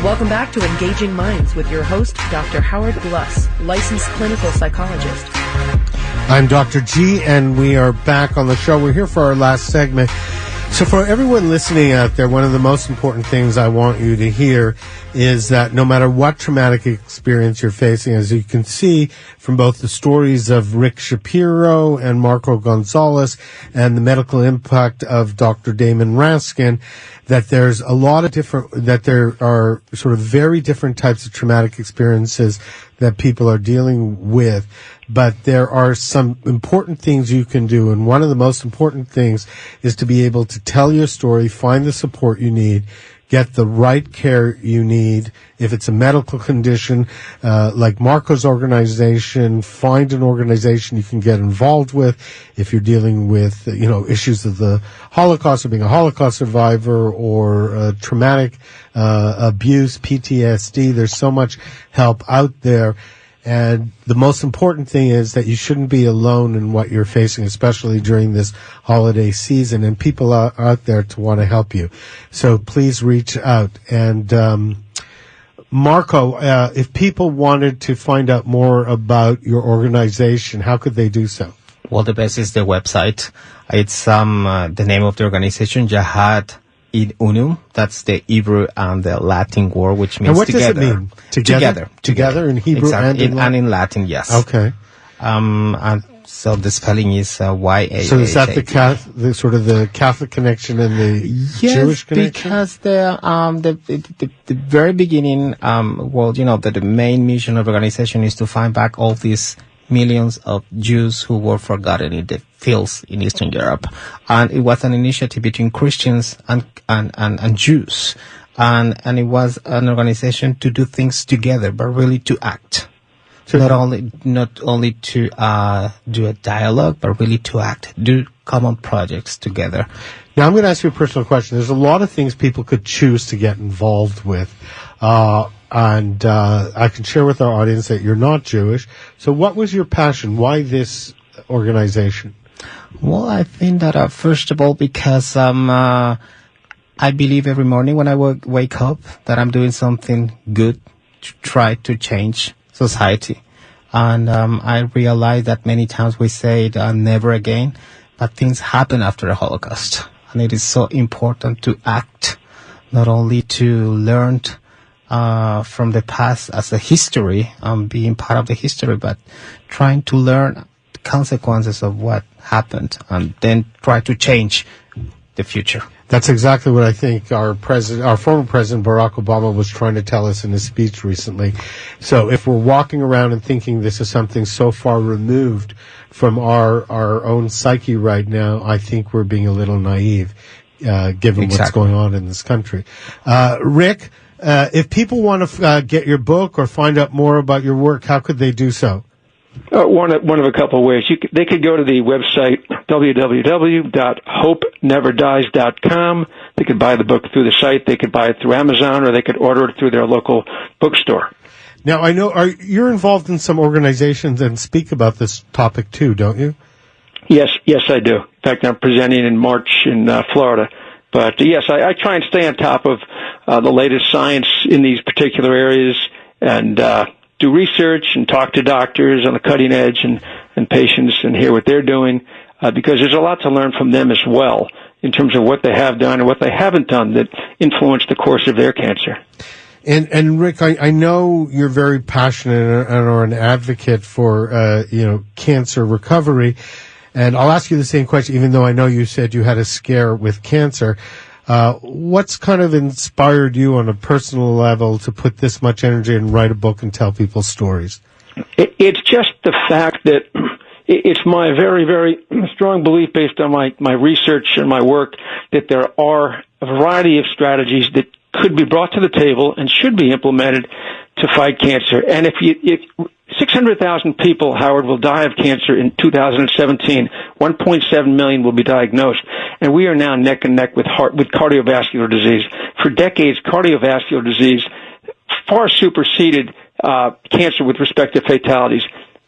S3: Welcome back to Engaging Minds with your host, Dr. Howard Gluss, licensed clinical psychologist.
S4: I'm Dr. G, and we are back on the show. We're here for our last segment. So for everyone listening out there, one of the most important things I want you to hear is that no matter what traumatic experience you're facing, as you can see from both the stories of Rick Shapiro and Marco Gonzalez and the medical impact of Dr. Damon Raskin, that there's a lot of that there are sort of very different types of traumatic experiences that people are dealing with. But there are some important things you can do, and one of the most important things is to be able to tell your story, find the support you need, get the right care you need. If it's a medical condition, like Marco's organization, find an organization you can get involved with. If you're dealing with, issues of the Holocaust or being a Holocaust survivor or traumatic abuse, PTSD, there's so much help out there. And the most important thing is that you shouldn't be alone in what you're facing, especially during this holiday season. And people are out there to want to help you. So please reach out. And Marco, if people wanted to find out more about your organization, how could they do so?
S5: Well, the best is the website. It's the name of the organization, Yahad. Unum, that's the Hebrew and the Latin word, which means together.
S4: And what does it mean? Together in Hebrew and
S5: in Latin, yes.
S4: Okay.
S5: And so the spelling is Y-A-H-A-D.
S4: So is that the Catholic connection and the Jewish connection?
S5: Because the very beginning, the main mission of the organization is to find back all these millions of Jews who were forgotten in the fields in Eastern Europe. And it was an initiative between Christians and Jews. And it was an organization to do things together, but really to act. So not only to do a dialogue, but really to act, do common projects together.
S4: Now I'm going to ask you a personal question. There's a lot of things people could choose to get involved with. And I can share with our audience that you're not Jewish. So what was your passion? Why this organization?
S5: Well, I think that, first of all, because I believe every morning when I wake up that I'm doing something good to try to change society. And I realize that many times we say it, never again, but things happen after the Holocaust. And it is so important to act, not only to learn from the past as a history, being part of the history, but trying to learn the consequences of what happened and then try to change the future.
S4: That's exactly what I think our former president Barack Obama was trying to tell us in his speech recently. So if we're walking around and thinking this is something so far removed from our own psyche right now, I think we're being a little naive, given what's going on in this country. Rick, if people want to get your book or find out more about your work, how could they do so?
S12: One of a couple of ways. They could go to the website www.hopeneverddies.com. They could buy the book through the site. They could buy it through Amazon, or they could order it through their local bookstore.
S4: Now, I know you're involved in some organizations and speak about this topic too, don't you?
S12: Yes, I do. In fact, I'm presenting in March in Florida. But yes, I try and stay on top of the latest science in these particular areas and do research and talk to doctors on the cutting edge and patients and hear what they're doing, because there's a lot to learn from them as well in terms of what they have done and what they haven't done that influenced the course of their cancer.
S4: And Rick, I know you're very passionate and are an advocate for cancer recovery. And I'll ask you the same question, even though I know you said you had a scare with cancer. What's kind of inspired you on a personal level to put this much energy and write a book and tell people stories?
S12: It's just the fact that It's my very, very strong belief based on my research and my work that there are a variety of strategies that could be brought to the table and should be implemented to fight cancer. And if 600,000 people, Howard, will die of cancer in 2017. 1.7 million will be diagnosed. And we are now neck and neck with cardiovascular disease. For decades, cardiovascular disease far superseded cancer with respect to fatalities.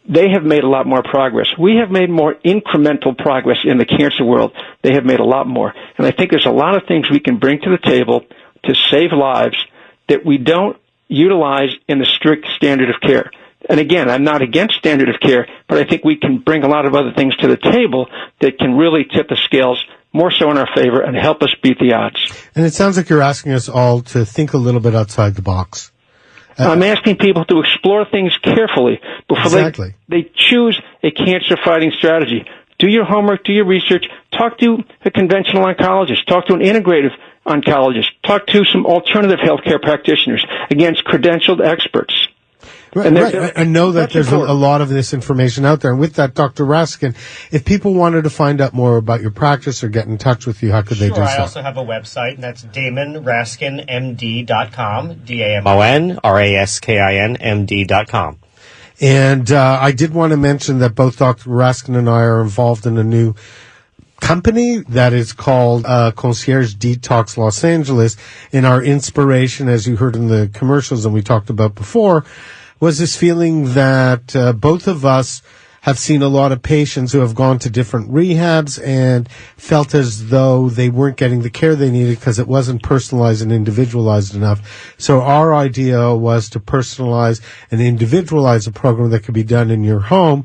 S12: They have made a lot more progress. We have made more incremental progress in the cancer world. They have made a lot more. And I think there's a lot of things we can bring to the table to save lives that we don't utilize in the strict standard of care. And again, I'm not against standard of care, but I think we can bring a lot of other things to the table that can really tip the scales more so in our favor and help us beat the odds.
S4: And it sounds like you're asking us all to think a little bit outside the box.
S12: I'm asking people to explore things carefully before they choose a cancer-fighting strategy. Do your homework, do your research, talk to a conventional oncologist, talk to an integrative oncologist, talk to some alternative healthcare practitioners, against credentialed experts.
S4: Right. I know that there's a lot of this information out there. And with that, Dr. Raskin, if people wanted to find out more about your practice or get in touch with you, how could they do so?
S6: I also have a website, and that's DamonRaskinMD.com, DamonRaskinMD.com.
S4: And I did want to mention that both Dr. Raskin and I are involved in a new company that is called Concierge Detox Los Angeles. And our inspiration, as you heard in the commercials and we talked about before, was this feeling that both of us have seen a lot of patients who have gone to different rehabs and felt as though they weren't getting the care they needed because it wasn't personalized and individualized enough. So our idea was to personalize and individualize a program that could be done in your home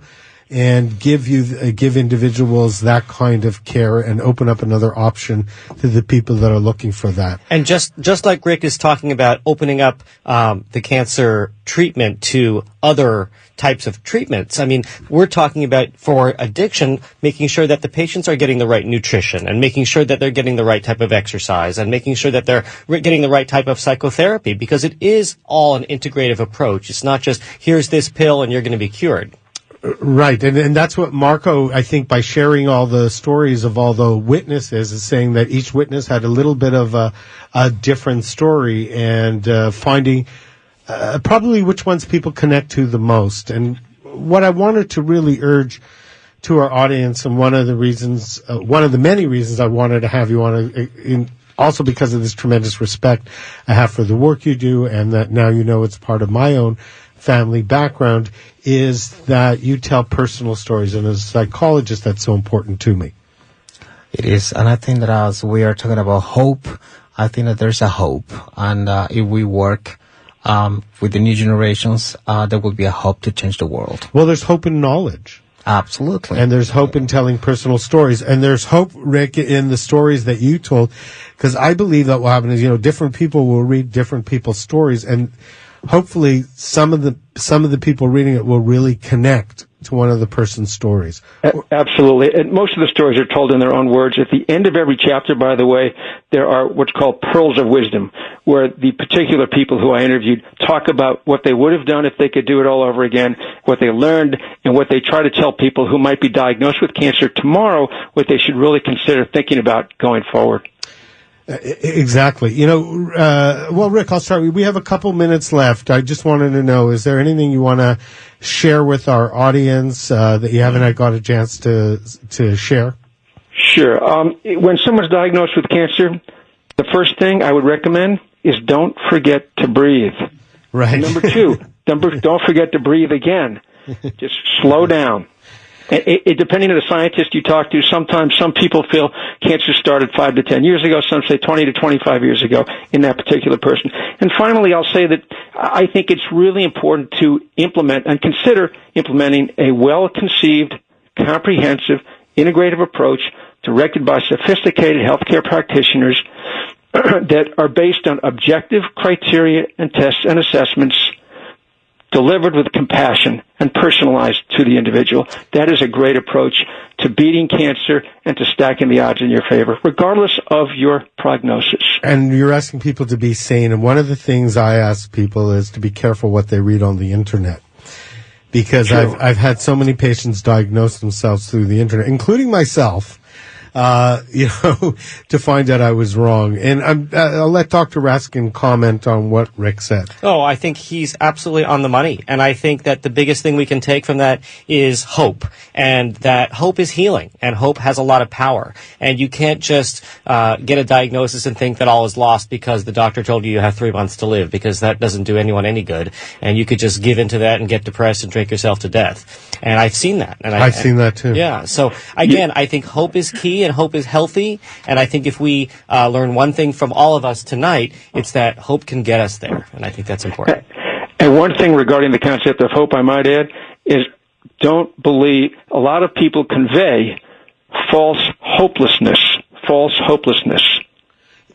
S4: and give individuals that kind of care and open up another option to the people that are looking for that.
S6: And just like Rick is talking about opening up the cancer treatment to other types of treatments, I mean, we're talking about for addiction, making sure that the patients are getting the right nutrition and making sure that they're getting the right type of exercise and making sure that they're getting the right type of psychotherapy, because it is all an integrative approach. It's not just, here's this pill and you're going to be cured.
S4: Right, and that's what Marco, I think, by sharing all the stories of all the witnesses, is saying that each witness had a little bit of a different story, and finding probably which ones people connect to the most. And what I wanted to really urge to our audience, and one of the many reasons I wanted to have you on, also because of this tremendous respect I have for the work you do, and that now you know it's part of my own family background, is that you tell personal stories, and as a psychologist, that's so important to me.
S5: It is, and I think that as we are talking about hope, I think that there's a hope, and if we work with the new generations, there will be a hope to change the world.
S4: Well, there's hope in knowledge.
S5: Absolutely.
S4: And there's hope in telling personal stories. And there's hope, Rick, in the stories that you told, because I believe that what will happen is, different people will read different people's stories, and hopefully some of the people reading it will really connect to one of the person's stories.
S12: Absolutely. And most of the stories are told in their own words. At the end of every chapter, by the way, there are what's called pearls of wisdom, where the particular people who I interviewed talk about what they would have done if they could do it all over again, what they learned, and what they try to tell people who might be diagnosed with cancer tomorrow, what they should really consider thinking about going forward.
S4: Exactly. Well, Rick, I'll start. We have a couple minutes left. I just wanted to know, is there anything you want to share with our audience that you haven't got a chance to share?
S12: Sure. When someone's diagnosed with cancer, the first thing I would recommend is don't forget to breathe.
S4: Right.
S12: And number two, don't forget to breathe again. Just slow down. Depending on the scientist you talk to, sometimes some people feel cancer started 5 to 10 years ago, some say 20 to 25 years ago in that particular person. And finally, I'll say that I think it's really important to implement and consider implementing a well-conceived, comprehensive, integrative approach directed by sophisticated healthcare practitioners that are based on objective criteria and tests and assessments delivered with compassion and personalized to the individual. That is a great approach to beating cancer and to stacking the odds in your favor, regardless of your prognosis.
S4: And you're asking people to be sane, and one of the things I ask people is to be careful what they read on the internet. because
S12: True.
S4: I've had so many patients diagnose themselves through the internet, including myself. To find out I was wrong. And I'll let Dr. Raskin comment on what Rick said.
S6: Oh, I think he's absolutely on the money. And I think that the biggest thing we can take from that is hope. And that hope is healing. And hope has a lot of power. And you can't just get a diagnosis and think that all is lost because the doctor told you have 3 months to live, because that doesn't do anyone any good. And you could just give into that and get depressed and drink yourself to death. And I've seen that. And
S4: I've seen that too.
S6: Yeah. So again, I think hope is key and hope is healthy. And I think if we learn one thing from all of us tonight, it's that hope can get us there. And I think that's important.
S12: And one thing regarding the concept of hope, I might add, is don't believe, a lot of people convey false hopelessness.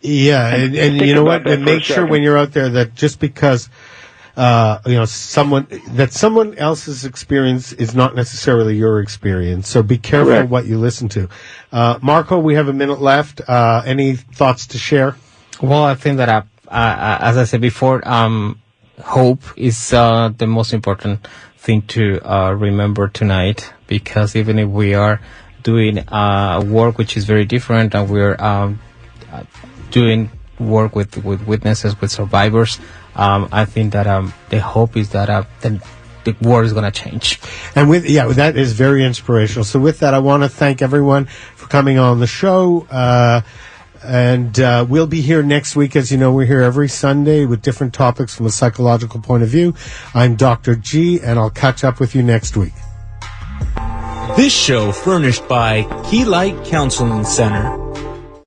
S4: Yeah, and you know what? And make sure when you're out there that just because someone else's experience is not necessarily your experience. So be careful
S12: Correct.
S4: what you listen to. Marco, we have a minute left. Any thoughts to share?
S5: Well, I think that, as I said before, hope is the most important thing to remember tonight, because even if we are doing work which is very different, and we're doing work with witnesses, with survivors, I think that the hope is that the world is going to change.
S4: And that is very inspirational. So with that, I want to thank everyone for coming on the show. And we'll be here next week. As you know, we're here every Sunday with different topics from a psychological point of view. I'm Dr. G, and I'll catch up with you next week.
S7: This show furnished by Key Light Counseling Center.